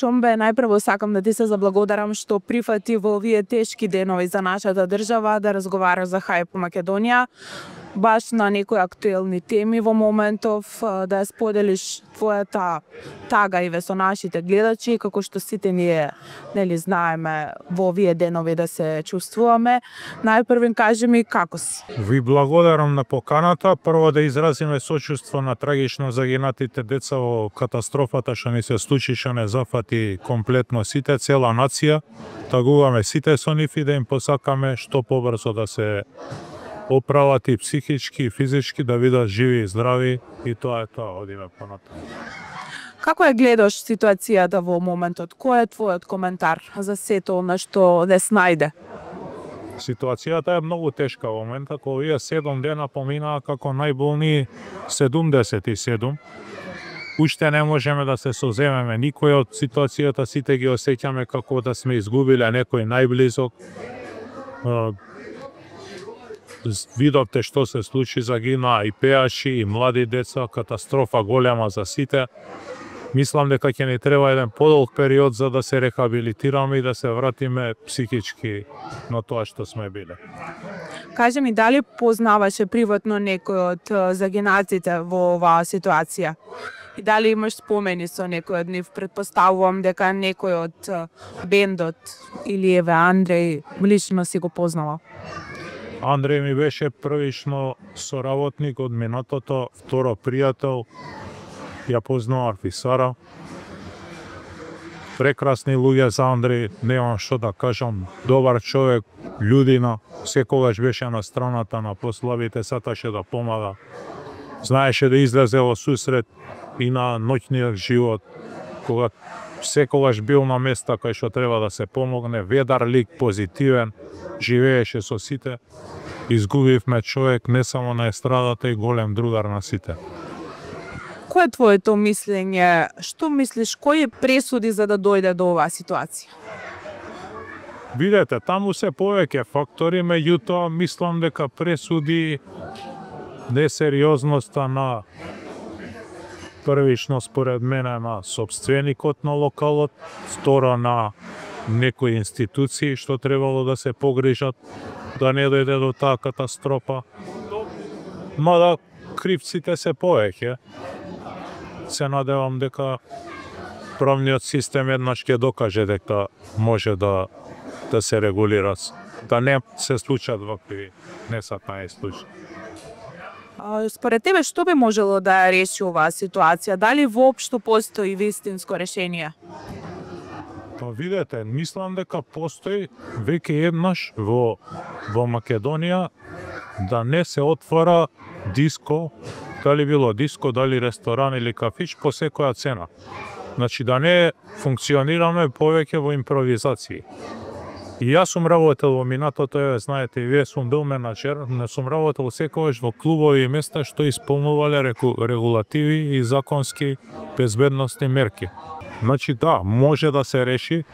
Чомбе, најпрво сакам да ти се заблагодарам што прифати во овие тешки денови за нашата држава да разговараш за Хајп Македонија, баш на некои актуелни теми во моментов, да ја споделиш твојата тага и со нашите гледачи, како што сите ние знаеме во овие денови да се чувствуваме. Најпрво кажи ми како си. Ви благодарам на поканата. Прво да изразиме сочувство на трагично загинатите деца во катастрофата што ни се случи, што не зафати комплетно сите, цела нација. Тагуваме сите со нив и да им посакаме што побрзо да се оправат и психички и физички, да видат живи и здрави, и тоа е тоа, одиме понатаму. Како ја гледаш ситуацијата во моментот? Кој е твојот коментар за сето она што не снајде? Ситуацијата е многу тешка во моментот, кога овие 7 дена поминаа како најболни 77. Уште не можеме да се соземеме никој од ситуацијата, сите ги осеќаме како да сме изгубиле некој најблизок. Видовте што се случи, загинаа и пејачи, и млади деца, катастрофа голема за сите. Мислам дека ќе ни треба еден подолг период за да се рехабилитираме и да се вратиме психички на тоа што сме биле. Кажи ми, дали познаваше приватно некој од загинатите во оваа ситуација? И дали имаш спомени со некој од нив? Предпоставувам дека некој од бендот или еве Андреј лично си го познава. Андреј ми беше првично соработник од минатото, второ пријател. Ја познавав и Сара. Прекрасни луѓе за Андреј, немам што да кажам. Добар човек, људина, секогаш беше на страната на послабите, сакаше да помага. Знаеше да излезе во сусрет и на ноќниот живот, кога секогаш бил на места кај што треба да се помогне, ведар лик, позитивен, живееше со сите. Изгубивме човек не само на естрадата, и голем другар на сите. Кој е твоето мислење? Што мислиш, кои пресуди за да дојде до оваа ситуација? Видете, таму се повеќе фактори, меѓутоа мислам дека пресуди несериозноста на првично според мене на сопственикот на локалот, второ на некои институции што требало да се погрижат да не дојде до таа катастрофа. Мада кривците се повеќе. Се надевам дека правниот систем еднаш ќе докаже дека може да се регулира, да не се случат вакви несакани случаи. Според тебе што би можело да ја реши оваа ситуација? Дали воопшто постои вистинско решение? Па видете, мислам дека постои веќе еднаш во Македонија да не се отвора диско, дали било диско, дали ресторан или кафич, по секоја цена. Значи да не функционираме повеќе во импровизации. И јас сум работел во минатото, знаете, и вие сум бил менаџер, не сум работел секогаш во клубови и места што исполнувале регулативи и законски безбедносни мерки. Значи да, може да се реши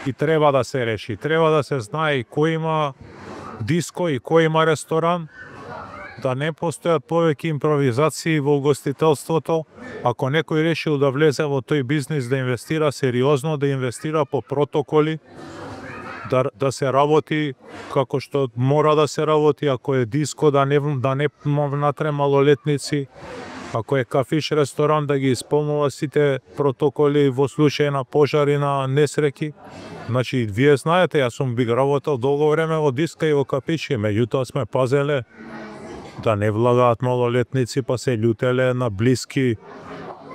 и треба да се реши. Треба да се знае кој има диско и кој има ресторан, да не постојат повеќе импровизации во угостителството. Ако некој решил да влезе во тој бизнис, да инвестира сериозно, да инвестира по протоколи, да се работи како што мора да се работи, ако е диско да не внатре малолетници, ако е кафиш, ресторан, да ги исполнува сите протоколи во случај на пожари, на несреќи. Значи, вие знаете, јас сум работел долго време во диска и во кафичи, меѓутоа сме пазеле да не влагаат малолетници, па се љутеле на блиски,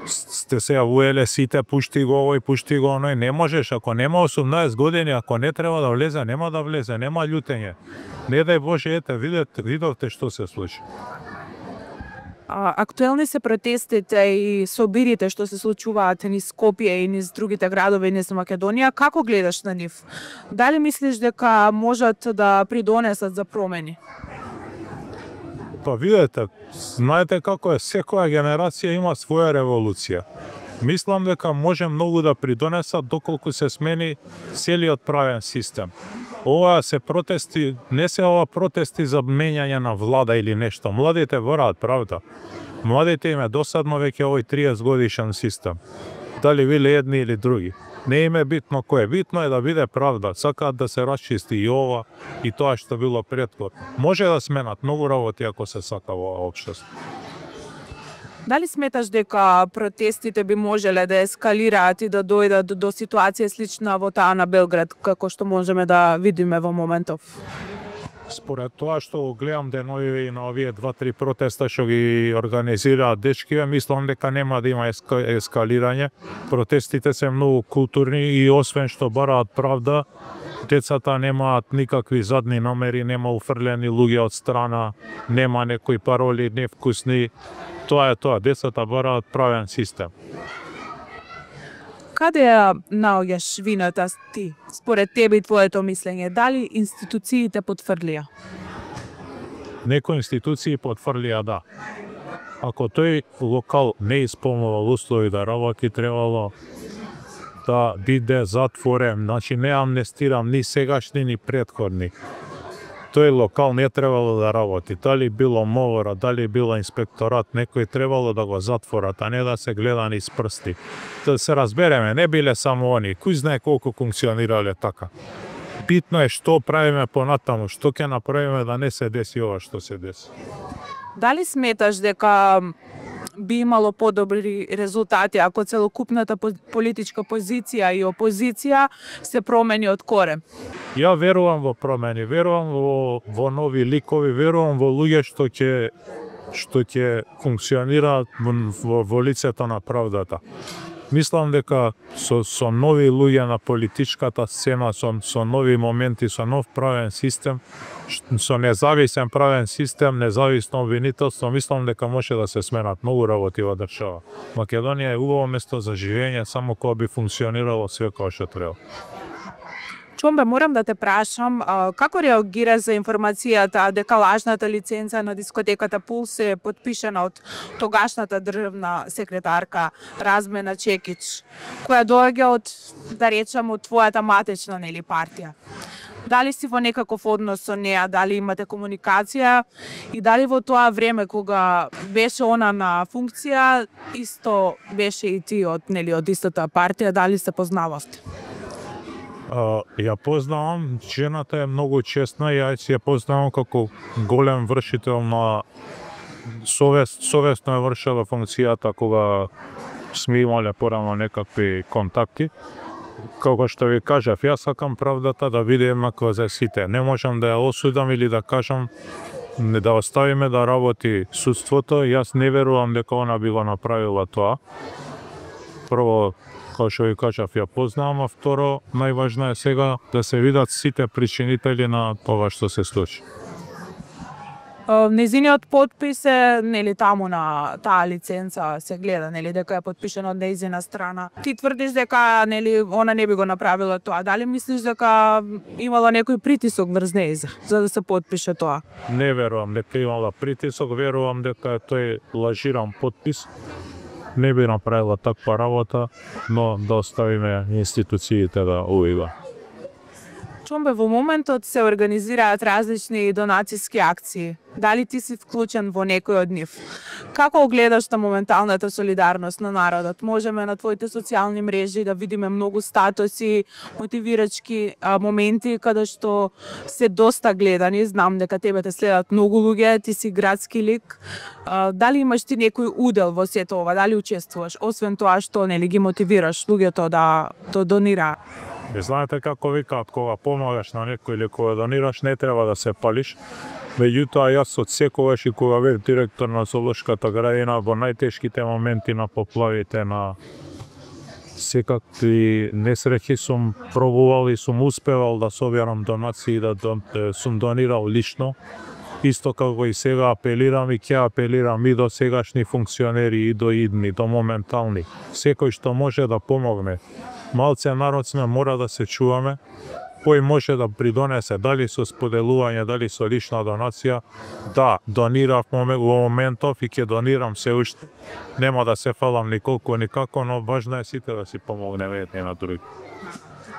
сте се јавуеле сите, пушти го овој, пушти го оној. Не можеш, ако нема 18 години, ако не треба да влезе, нема да влезе, нема љутење. Не дај Боже, ете, видовте што се случи. Актуелни се протестите и собирите што се случуваат низ Скопје и низ другите градови низ Македонија. Како гледаш на нив? Дали мислиш дека можат да придонесат за промени? Па видете, знаете како е, секоја генерација има своја револуција. Мислам дека може многу да придонесат доколку се смени целиот правен систем. Ова се протести, не се ова протести за менјање на влада или нешто. Младите вораат правда. Младите им е досадно веќе овој 30 годишен систем. Дали биле едни или други. Не им е битно кој е. Битно е да биде правда. Сакаат да се расчисти и ова и тоа што било претходно. Може да сменат многу работи ако се сака во општество. Дали сметаш дека протестите би можеле да ескалираат и да дојдат до ситуација слична во таа на Белград, како што можеме да видиме во моментов? Според тоа што гледам денови на овие 2-3 протеста што ги организираат дечкиве, мислам дека нема да има ескалирање. Протестите се многу културни и освен што бараат правда, децата немаат никакви задни намери, нема уфрлени луѓе од страна, нема некои пароли невкусни. Тоа е тоа, децата бараат правен систем. Каде ја наоѓаш вината ти, според тебе и твоето мислење? Дали институциите потврлија? Некои институции потврлија да. Ако тој локал не исполнувал услови да работи, требало да биде затворен. Значи не амнестирам ни сегашни, ни претходни. Тој локал не требало да работи. Дали било МОВР, дали било инспекторат, некој требало да го затворат, а не да се гледа низ прсти. Да се разбереме, не биле само они. Кој знае колку функционирале така. Битно е што правиме понатаму, што ќе направиме да не се деси ова што се деси. Дали сметаш дека би имало подобри резултати ако целокупната политичка позиција и опозиција се промени од корен? Ја верувам во промени, верувам во нови ликови, верувам во луѓе што ќе функционираат во лицето на правдата. Мислам дека со нови луѓе на политичката сцена, со нови моменти, со нов правен систем, со независен правен систем, независно обвинителство, мислам дека може да се сменат многу работи во држава. Македонија е убаво место за живење, само кога би функционирало све како што треба. Чомбе, морам да те прашам, како реагира за информацијата дека лажната лиценца на дискотеката Пулс е потпишана од тогашната државна секретарка Размена Чекич, која доаѓа од, да речам, од твојата матечна партија? Дали си во некаков однос со неа, дали имате комуникација и дали во тоа време кога беше она на функција, исто беше и ти од истата партија, дали се познававте? Ја познавам, жената е многу честна, јас ја познавам како голем вршител на совесно е вршила функцијата кога сме имале порано некакви контакти. Како што ви кажав, јас сакам правдата да биде еднаква за сите. Не можам да ја осудам или да кажам да оставиме да работи судството. Јас не верувам дека она би го направила тоа. Прво, како што ви кажав, ја познавам, а второ, најважно е сега да се видат сите причинители на ова што се случи. Нејзиниот потпис е таму на таа лиценца се гледа дека е потпишена од нејзина страна. Ти тврдиш дека она не би го направила тоа. Дали мислиш дека имала некој притисок врз нејза за да се потпише тоа? Не верувам дека имала притисок, верувам дека тој лажиран потпис не би направила таква работа, но да оставиме институциите да увива. Чомбе, во моментот се организираат различни донациски акции. Дали ти си вклучен во некој од нив? Како гледаш на моменталната солидарност на народот? Можеме на твоите социјални мрежи да видиме многу статуси, мотивирачки моменти каде што се доста гледани. Знам дека тебе те следат многу луѓе, ти си градски лик. Дали имаш ти некој удел во сето ова? Дали учествуваш? Освен тоа што ги мотивираш луѓето да донираат? Знаете како викаат, кога помагаш на некој или кога донираш, не треба да се палиш. Меѓутоа, јас од секогаш и кога бев директор на Зоолошката градина, во најтешките моменти на поплавите, на секакви несреќи сум пробувал и сум успевал да соберам донации, да сум донирал лично. Исто како и сега апелирам и ќе апелирам и до сегашни функционери, и до идни, до моментални. Секој што може да помогне. Малце народ сме, мора да се чуваме. Кој може да придонесе, дали со споделување, дали со лична донација. Да, донирав во моментов и ќе донирам се уште. Нема да се фалам николку никако, но важно е сите да си помогнеме едни на други.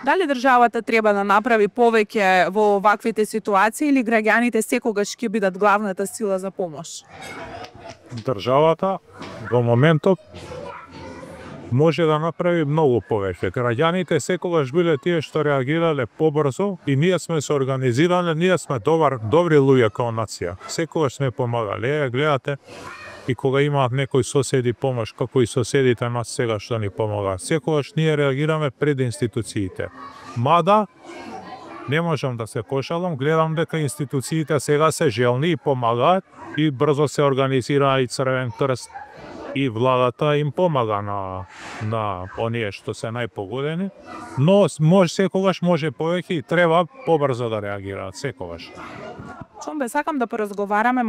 Дали државата треба да направи повеќе во ваквите ситуации или граѓаните секогаш ќе бидат главната сила за помош? Државата во моментов може да направи многу повеќе. Граѓаните секогаш биле тие што реагирале побрзо и ние сме се организирале, ние сме добри луѓе као нација. Секогаш сме помагали. Гледате, и кога имаат некои соседи помош, како и соседите нас сега што ни помагаат. Секогаш ние реагираме пред институциите. Мада, не можам да се пошалам, гледам дека институциите сега се желни и помагаат и брзо се организира и Црвен крст и владата им помага на оние што се најпогодени, но секогаш може повеќе и треба побрзо да реагираат, секогаш. Чомбе, сакам да поразговараме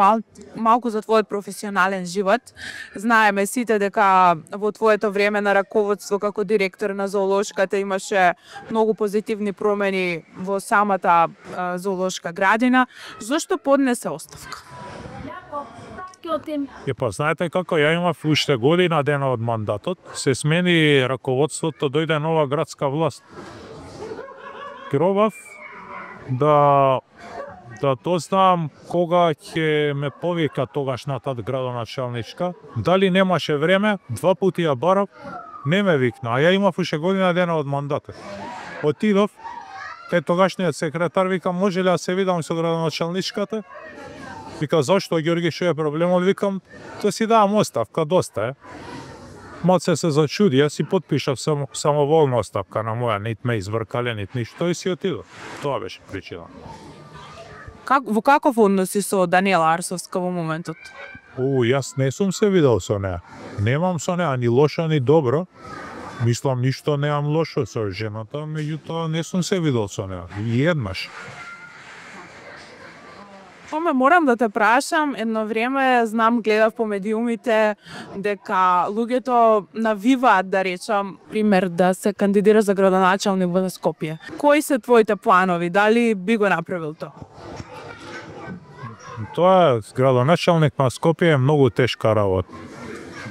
малку за твојот професионален живот. Знаеме сите дека во твоето време на раководство како директор на зоолошката имаше многу позитивни промени во самата зоолошка градина. Зошто поднесе оставка? Па знаете како, ја имав уште година дена од мандатот, се смени раководството, дојде нова градска власт. Гробав да дознам кога ќе ме повика тогашната градоначалничка. Дали немаше време, 2 пати ја барав, не ме викна, а ја имав уште година дена од мандатот. Отидов, тогашниот секретар вика, може ли да се видам со градоначалничката? Вика, зашто, Ѓорги, што е проблемот? Викам, да си давам оставка, доста е. Малце се зачуди, јас си потпишав самоволна оставка на моја, нит ме извркале, нит ништо и си отидов. Тоа беше причина. Во каков однос си со Даниела Арсовска во моментот? Јас не сум се видел со неа. Немам со неа ни лоша, ни добро. Мислам, ништо немам лошо со жената, меѓутоа не сум се видел со неа. И еднаш. Морам да те прашам, едно време знам, гледав по медиумите дека луѓето навиваат, да речам, пример да се кандидира за градоначалник во Скопје. Кои се твоите планови? Дали би го направил тоа? Тоа градоначалник на Скопје е многу тешка работа.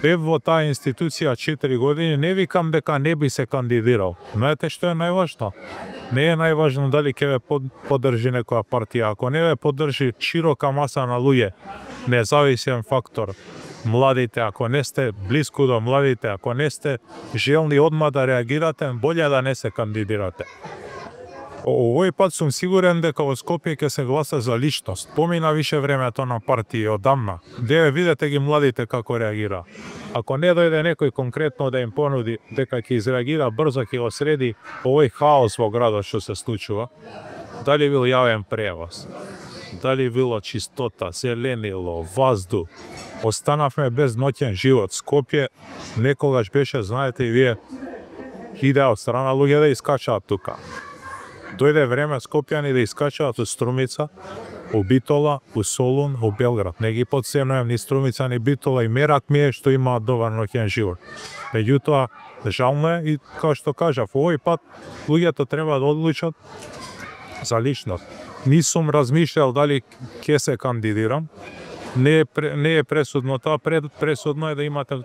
Бев во таа институција 4 години, не викам дека не би се кандидирал. Знаете што е најважно? Не е најважно дали ќе ве поддржи некоја партија. Ако не ве поддржи широка маса на луѓе, независен фактор, младите, ако не сте блиску до младите, ако не сте желни одма да реагирате, боле да не се кандидирате. Овој пат сум сигурен дека во Скопје ќе се гласа за личност. Помина више времето на партии одамна. Деве видете ги младите како реагира. Ако не дојде некој конкретно да им понуди дека ќе изреагира брзо, ќе го среди овој хаос во градот што се случува, дали бил јавен превоз, дали било чистота, зеленило, воздух, останавме без ноќен живот. Скопје некогаш беше, знаете и вие, хиляда од страна луѓе да искачаат тука. Дојде време скопјани да искачаат од Струмица, у Битола, у Солун, у Белград. Не ги потценувам ни Струмица, ни Битола и мерак ми е што имаат добар ноќен живот. Меѓутоа, жално е и, како што кажав, овој пат луѓето треба да одлучат за личност. Не сум размишljал дали ќе се кандидирам. Не е пресудно тоа, пресудно е да имате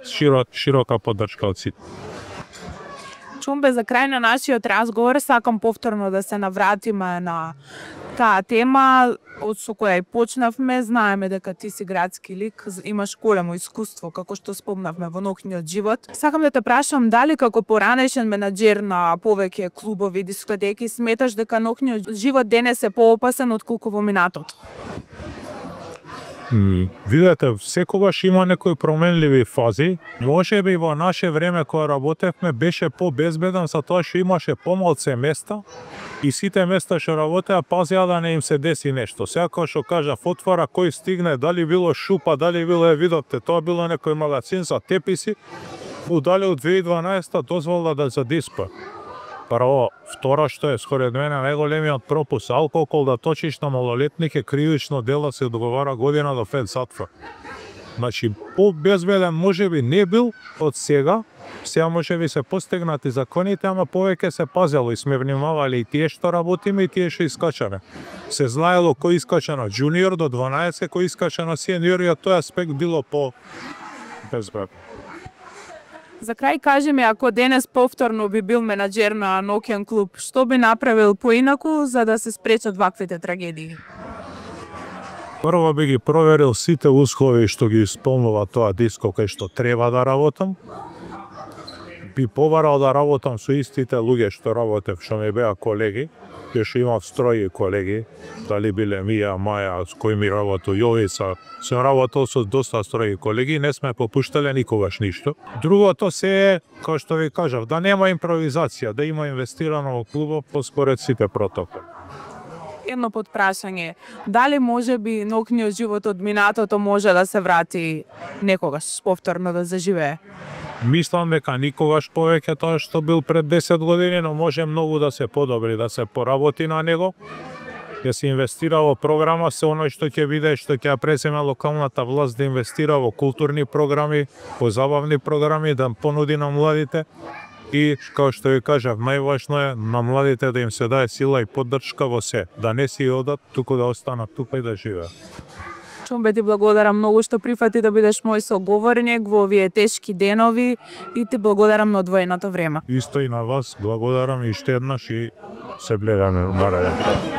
широка поддршка од сите. Чумбе, за крај на нашиот разговор сакам повторно да се навратиме на таа тема со која и почнавме. Знаеме дека ти си градски лик, имаш големо искуство, како што спомнавме, во ноќниот живот. Сакам да те прашам дали како поранешен менаџер на повеќе клубови, дискотеки, сметаш дека ноќниот живот денес е поопасен отколку во минатото? Видете, секогаш има некои променливи фази. Може би во наше време кога работевме беше побезбеден за тоа што имаше помалце места и сите места што работеа пазеа да не им се деси нешто. Сега како што кажав, отвора кој стигне, дали било шупа, дали било, видовте, тоа било некој магазин за теписи, дали од 2012 дозвола да задиспа. Прво, второ што е според мене најголемиот пропус, алкохол да точиш на малолетник е кривично дело, се одговара година до 5 затвор. Значи, по-безбеден можеби не бил од сега можеби се постигнати законите, ама повеќе се пазело и сме внимавали и тие што работиме и тие што искачаме. Се знаело кој искача на джуниор до 12, кој искача на сениор и од тој аспект било по-безбедно. За крај кажи ми, ако денес повторно би бил менаџер на ноќен клуб, што би направил поинаку за да се спречат ваквите трагедии? Прво би ги проверил сите услови што ги исполнува тоа диско кај што треба да работам. би побарал да работам со истите луѓе што работев, што ми беа колеги, ќе што имав строи колеги, дали биле Мија, Маја, с кои ми работел, Јовица, сум работел со доста строи колеги, не сме попуштале никогаш ништо. Другото се е, кој што ви кажав, да нема импровизација, да има инвестирано во клубот според сите протоколи. Едно подпрашање, дали може би ноќниот живот од минатото може да се врати некогаш повторно да заживее? Мислам дека никогаш повеќе тоа што бил пред 10 години, но може многу да се подобри, да се поработи на него. Ќе се инвестира во програма, се оној што ќе биде, што ќе преземе локалната власт да инвестира во културни програми, во забавни програми, да понуди на младите. И, како што ви кажав, најважно е на младите да им се даде сила и поддршка во се, да не си одат, туку да останат тука и да живеат. Чумбе, ти благодарам многу што прифати да бидеш мој соговорник во овие тешки денови и ти благодарам на одвоеното време. Исто и на вас, благодарам и уште еднаш и се гледаме нареден.